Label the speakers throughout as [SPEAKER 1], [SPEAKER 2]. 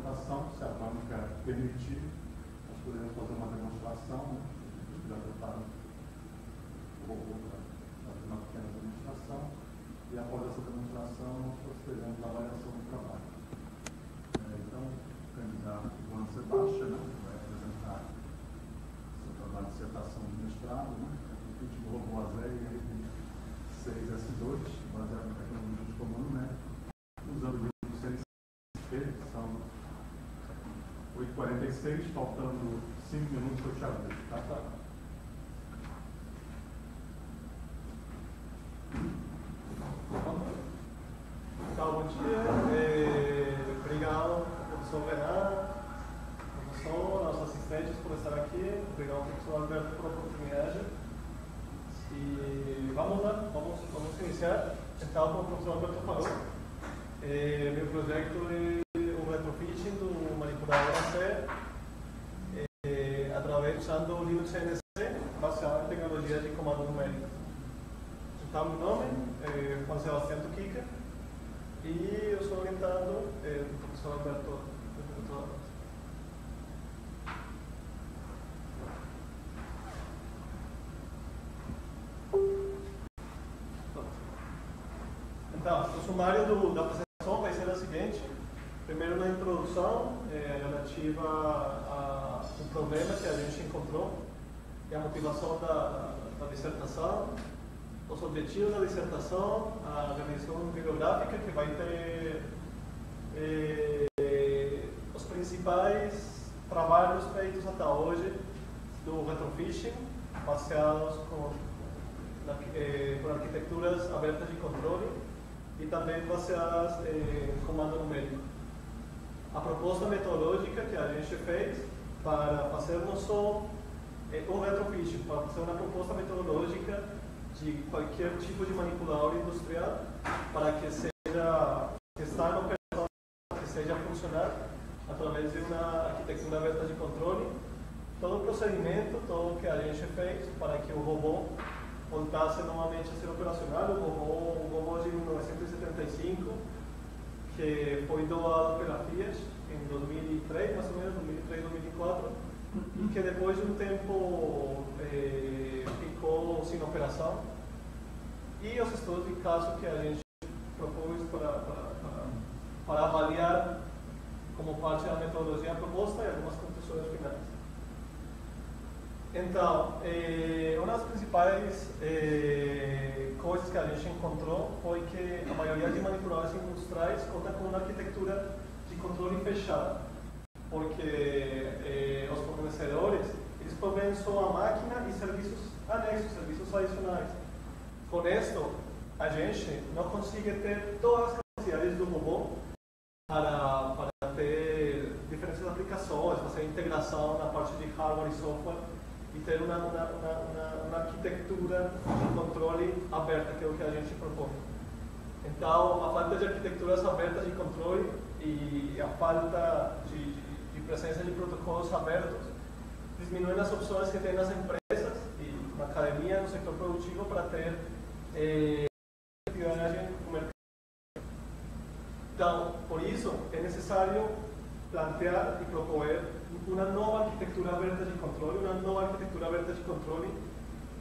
[SPEAKER 1] setação. Se a banca permitir, nós podemos fazer uma demonstração, né? Já preparo o robô para fazer uma pequena demonstração, e após essa demonstração nós procederemos à avaliação do trabalho. Então, o candidato Juan Sebastião, né, vai apresentar seu trabalho de dissertação de mestrado, né, o último robô Azei 6S2, baseado na tecnologia de comando numérico, usando o livro do CNCP, são 8h46, faltando 5 minutos para o Thiago. Tá?
[SPEAKER 2] Então, bom dia. Obrigado, professor Renan, professor, nossos assistentes por estar aqui. Obrigado, professor Alberto, pela oportunidade. E vamos lá, vamos iniciar. Então, como o professor Alberto falou, meu projeto é o retrofitting do manipulador AC usando o Linux CNC baseado em tecnologia de comando numérico. Então, meu nome é Juan Sebastião Tuquica e eu sou orientado do professor Alberto. Então, o sumário da apresentação vai ser o seguinte. Primeiro, uma introdução relativa a um problema que a gente encontrou, e a motivação da dissertação, os objetivos da dissertação, a organização bibliográfica que vai ter os principais trabalhos feitos até hoje do retrofitting, baseados com arquiteturas abertas de controle e também baseadas em comando numérico. A proposta metodológica que a gente fez para fazer não só o retrofitting, para fazer uma proposta metodológica de qualquer tipo de manipulador industrial para que seja testar na operação, que seja funcionar através de uma arquitetura aberta de controle. Todo o procedimento, todo o que a gente fez para que o robô voltasse novamente a ser operacional, o robô de 1975, que foi doado pela Fiat em 2003, mais ou menos, 2003, 2004, e que depois de um tempo ficou sem operação. E os estudos de caso que a gente propôs para avaliar como parte da metodologia proposta e algumas conclusões finais. Então, uma das principais coisas que a gente encontrou foi que a maioria de manipuladores industriais conta com uma arquitetura de controle fechado, porque os fornecedores eles provêm só a máquina e serviços anexos, serviços adicionais. Com isso, a gente não consegue ter todas as capacidades do robô para ter diferentes aplicações, fazer integração na parte de hardware e software e ter uma arquitetura de controle aberta, que é o que a gente propõe. Então, a falta de arquiteturas abertas de controle e a falta de presença de protocolos abertos diminuem as opções que tem nas empresas e na academia, no setor produtivo, para ter atividade no mercado. Então, por isso, é necessário plantear e propor uma nova arquitetura aberta de controle,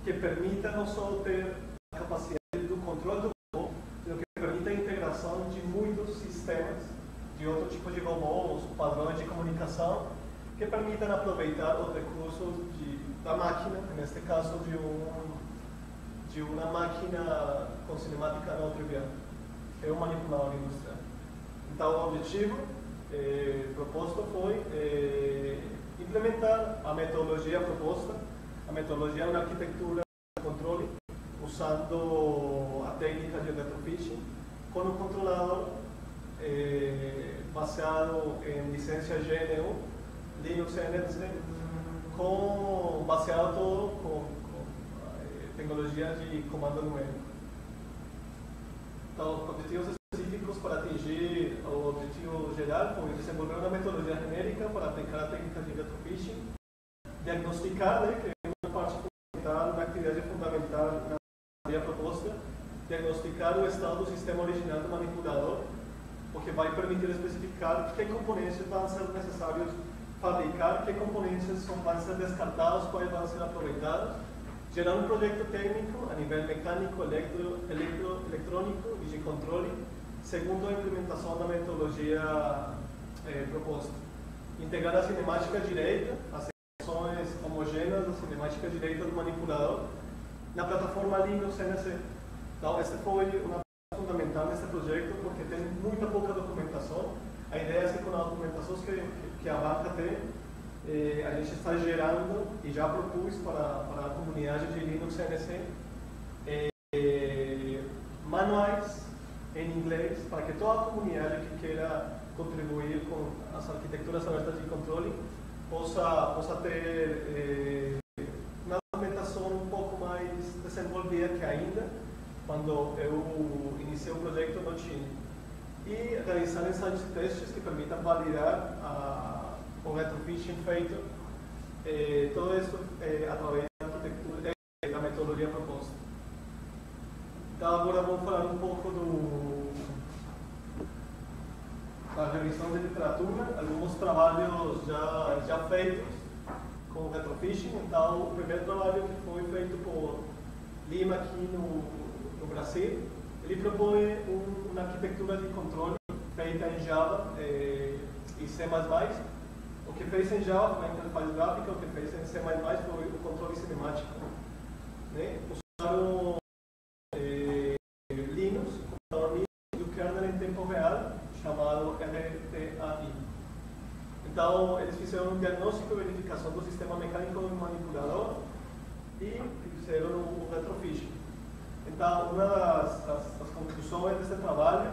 [SPEAKER 2] que permita não só ter a capacidade do controle do robô, mas que permita a integração de muitos sistemas, de outro tipo de robôs, padrões de comunicação, que permitam aproveitar os recursos da máquina, neste caso de uma máquina com cinemática não trivial, que é um manipulador industrial. Então, o objetivo proposto foi implementar a metodologia proposta. A metodologia é uma arquitetura de controle usando a técnica de retrofitting com um controlador baseado em licença GNU, Linux CNC, baseado todo com tecnologia de comando numérico. Então, objetivos específicos para atingir o objetivo geral foi desenvolver uma metodologia genérica para aplicar a técnica de retrofitting, diagnosticar, que é uma parte fundamental, uma atividade fundamental na proposta, diagnosticar o estado do sistema original do manipulador, o que vai permitir especificar que componentes vão ser necessários fabricar, que componentes vão ser descartados, quais vão ser aproveitados, gerar um projeto técnico a nível mecânico, eletrônico e de controle, segundo a implementação da metodologia proposta. Integrar a cinemática direita, as secções homogêneas da cinemática direita do manipulador, na plataforma Linux CNC. Então, essa foi uma parte fundamental nesse projeto, porque tem muita pouca documentação. A ideia é que com a documentação que a banca tem, a gente está gerando e já propus para a comunidade de Linux CNC manuais em inglês para que toda a comunidade que queira contribuir com as arquiteturas abertas de controle possa ter uma documentação um pouco mais desenvolvida que ainda quando eu iniciei o projeto não tinha. E realizar ensaios e testes que permitam validar o retrofitting feito, todo isso através da arquitetura da metodologia proposta. Então agora vamos falar um pouco da revisão de literatura, alguns trabalhos já feitos com retrofitting. Então o primeiro trabalho que foi feito por Lima aqui no Brasil, ele propõe uma arquitetura de controle feita em Java e C++. O que fez em Java foi a interface gráfica, o que fez em C++ foi o controle cinemático. Né? Usaram Linux, computador Linux e o kernel em tempo real, chamado RTAI. Então, eles fizeram um diagnóstico e verificação do sistema mecânico do manipulador e fizeram o retrofitting. Então, uma das conclusões desse trabalho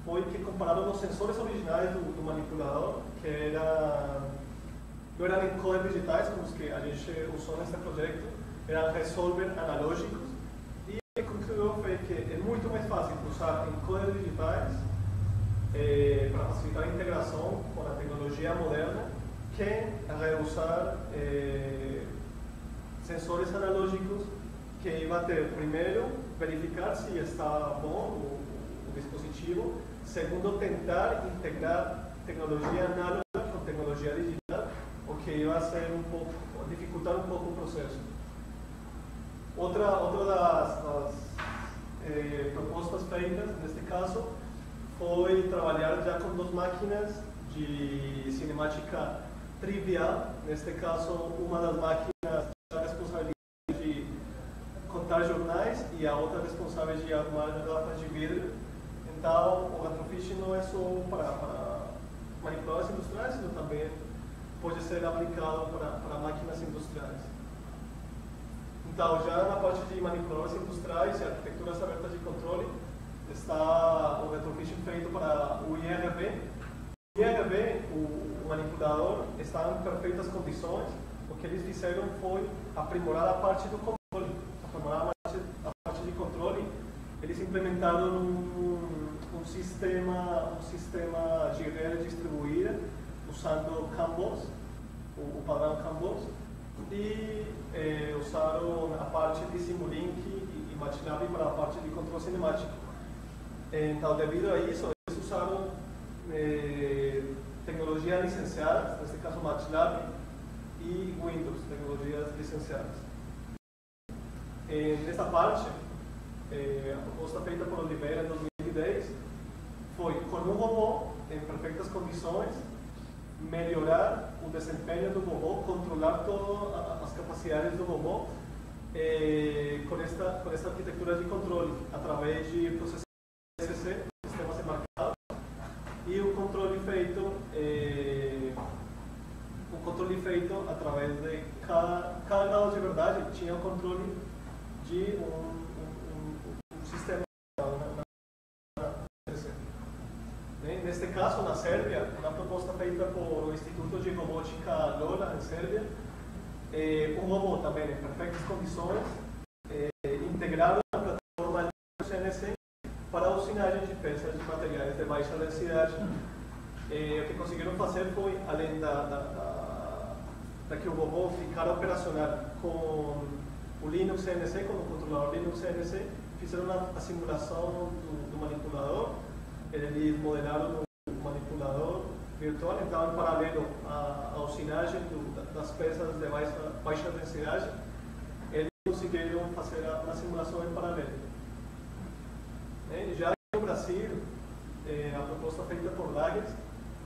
[SPEAKER 2] foi que compararam os sensores originais do manipulador, que não eram encoders digitais, como os que a gente usou nesse projeto, eram resolver analógicos, e o que concluiu foi que é muito mais fácil usar encoders digitais para facilitar a integração com a tecnologia moderna que reusar sensores analógicos que iba a ter, primeiro, verificar se está bom o dispositivo, segundo, tentar integrar tecnologia análoga com tecnologia digital, o que ia ser dificultar um pouco o processo. Outra das propostas feitas, neste caso, foi trabalhar já com duas máquinas de cinemática trivial. Neste caso, uma das máquinas tinha a responsabilidade de contar jornais e a outra responsável de arrumar garrafas de vidro. Então, o retrofitting não é só para manipuladores industriais, mas também pode ser aplicado para máquinas industriais. Então, já na parte de manipuladores industriais e arquiteturas abertas de controle, está o retrofitting feito para o IRB. O IRB, o manipulador, está em perfeitas condições. O que eles fizeram foi aprimorar a parte do controle, aprimorar a parte de controle. Eles implementaram um sistema de rede distribuída usando CAN-BUS, o padrão CAN-BUS, e usaram a parte de Simulink e MATLAB para a parte de controle cinemático. Então, devido a isso, eles usaram tecnologias licenciadas, neste caso MATLAB e Windows, tecnologias licenciadas. Nesta parte, a proposta feita por Oliveira em 2010 foi, com um robô em perfeitas condições, melhorar o desempenho do robô, controlar todas as capacidades do robô com esta arquitetura de controle, através de processadores SC, sistemas enmarcados, e o controle feito através de cada grau de verdade tinha o controle de um sistema na SC. Neste caso, na Sérvia, uma proposta feita por o Instituto de Robótica Lola, em Sérvia, um robô também em perfeitas condições, integrado na plataforma CNC para a usinagem de peças de materiais de baixa densidade. O que conseguiram fazer foi, além da que o robô ficara operacional com o Linux CNC, com o controlador Linux CNC, fizeram a simulação do manipulador, eles modelaram um manipulador virtual, então em paralelo à usinagem das peças de baixa densidade, eles conseguiram fazer uma simulação em paralelo. Já no Brasil, a proposta feita por Lages,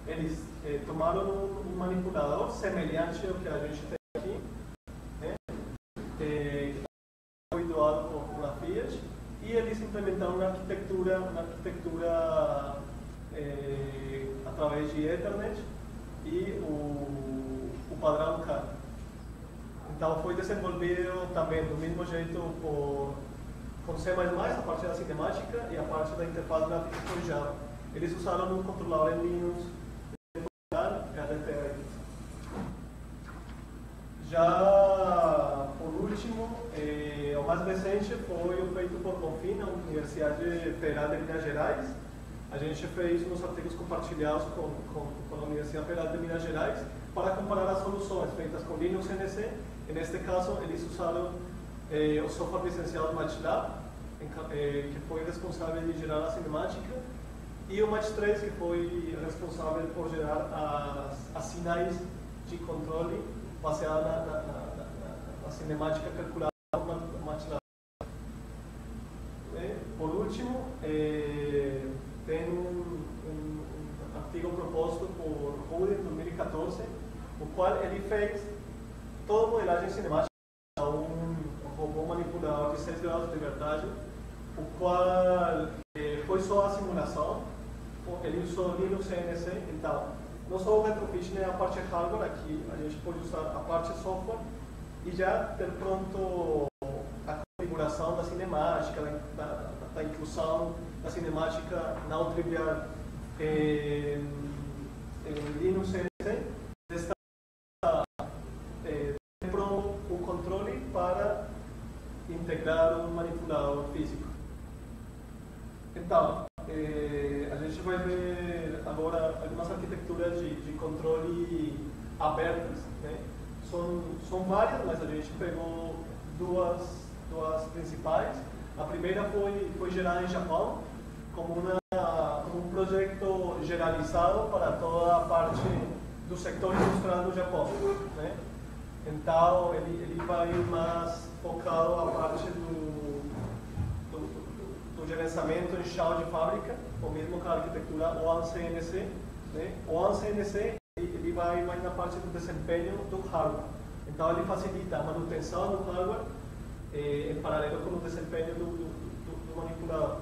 [SPEAKER 2] eles tomaram um manipulador semelhante ao que a gente tem aqui, que foi doado por a Fiat, e eles implementaram uma arquitetura através de Ethernet e o padrão CAN. Então foi desenvolvido também do mesmo jeito com C++, a parte da cinemática e a parte da interface gráfica com Java. Eles usaram um controlador em Linux, HDPI. Já por último, o mais recente foi o feito por Confina, a Universidade Federal de Minas Gerais. A gente fez uns artigos compartilhados com a Universidade Federal de Minas Gerais para comparar as soluções feitas com Linux NC. Neste caso, eles usaram o software licenciado MATLAB, que foi responsável de gerar a cinemática, e o MATLAB, que foi responsável por gerar as sinais de controle baseada na cinemática calculada por MATLAB. Por último, tem um artigo proposto por Rude em 2014, o qual ele fez toda a modelagem cinemática a um robô manipulador de 6 graus de liberdade, o qual foi só a simulação. Ele usou Linux NC, então não só o retrofit nem a parte hardware, aqui a gente pode usar a parte software e já ter pronto a configuração da cinemática, da inclusão da cinemática não trivial em Linux NC, ter pronto o controle para integrar um manipulador físico. Então, a gente vai ver agora algumas arquiteturas de controle abertas, São várias, mas a gente pegou duas principais. A primeira foi gerada em Japão como um projeto generalizado para toda a parte do sector industrial do Japão, Então, ele vai mais focado na parte do gerenciamento em chão de fábrica, ou mesmo com a arquitetura OAN-CNC. O OAN-CNC ele vai mais na parte do desempenho do hardware. Então, ele facilita a manutenção do hardware em paralelo com o desempenho do manipulador.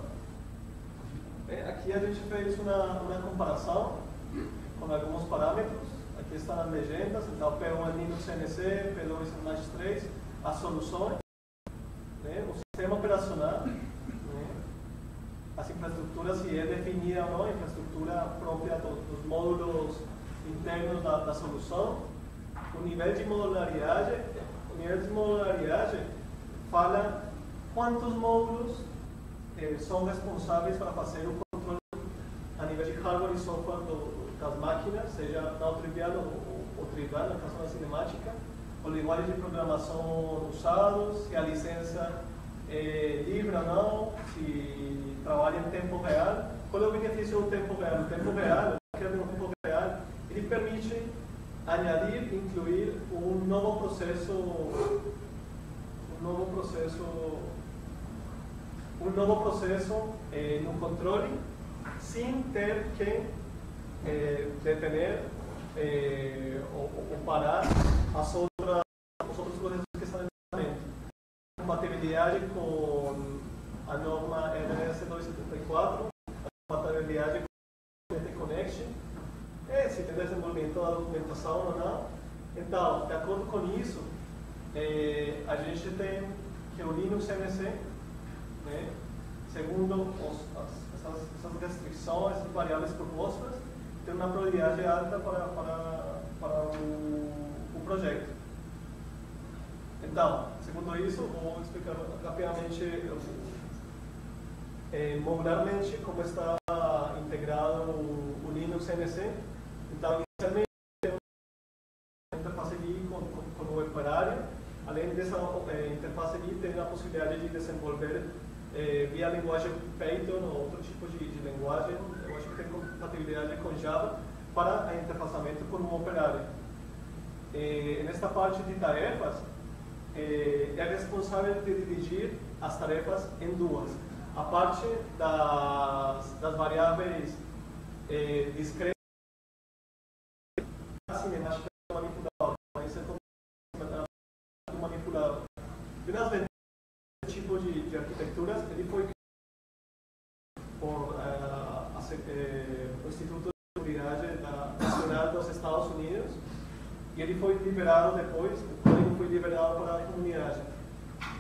[SPEAKER 2] Aqui a gente fez uma comparação com alguns parâmetros. Aqui estão as legendas, então P1 é Linux CNC, P2 é MATLAB, as soluções, o sistema operacional, as infraestruturas, se é definida ou não, a infraestrutura própria dos módulos internos da solução, o nível de modularidade. O nível de modularidade fala quantos módulos são responsáveis para fazer o controle a nível de hardware e software das máquinas, seja não trivial ou trivial, na questão da cinemática, os linguagens de programação usados, se a licença é livre ou não, se trabalha em tempo real. Qual é o benefício do tempo real? O tempo real, ele permite añadir, incluir um novo processo no controle, sem ter que detener ou parar os outros processos que estão em andamento. Compatibilidade com a norma RS 274, a compatibilidade com o Interconnection, se tem desenvolvimento da documentação ou não. Então, de acordo com isso, a gente tem que o Linux NC, segundo essas restrições, essas variáveis propostas, tem uma probabilidade alta para o projeto. Então, segundo isso, vou explicar rapidamente, modularmente, como está integrado o Linux NC. Então, inicialmente, tem uma interface GUI com o operário. Além dessa interface GUI, tem a possibilidade de desenvolver via linguagem Python ou outro tipo de linguagem tem compatibilidade com Java para interfaçamento com um operário. Nesta parte de tarefas, é responsável de dividir as tarefas em duas. A parte das variáveis discretas, cinemática do manipulador, mas é do manipulador. E nas tipo de arquiteturas, ele foi por o Instituto de Seguridade Nacional dos Estados Unidos, e ele foi liberado depois, o código foi liberado para a comunidade.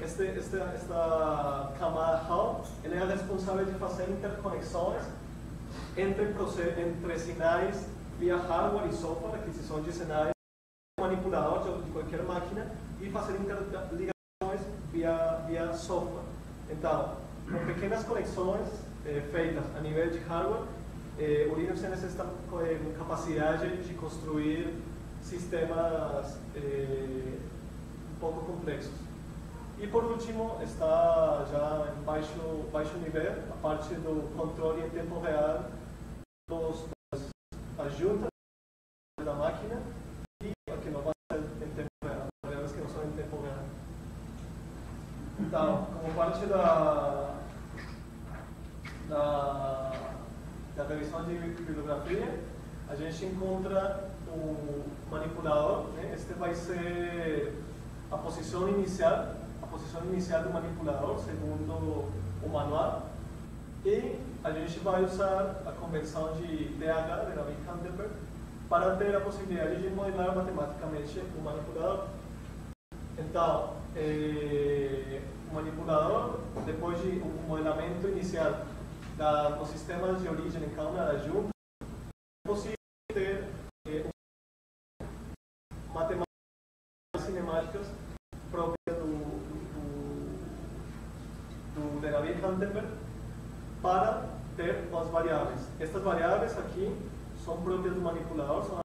[SPEAKER 2] Esta camada HAL, ela é responsável de fazer interconexões entre sinais via hardware e software, aquisição de sinais manipulador de qualquer máquina, e fazer interligações via software. Então, com pequenas conexões feitas a nível de hardware, o Linux tem essa capacidade de construir sistemas um pouco complexos. E por último, está já em baixo nível a parte do controle em tempo real das juntas da máquina e a que não vai ser em tempo real, variáveis que não são em tempo real. Então, como parte da revisão de bibliografia, a gente encontra o manipulador, né? Este vai ser a posição inicial do manipulador, segundo o manual, e a gente vai usar a convenção de DH, de David-Hunterberg, para ter a possibilidade de modelar matematicamente o manipulador. Então, o manipulador, depois de um modelamento inicial dos sistemas de origem em cada uma das juntas, é possível ter matemáticas cinemáticas próprias do David-Hunterberg para ter as variáveis. Estas variáveis aqui são próprias do manipulador, são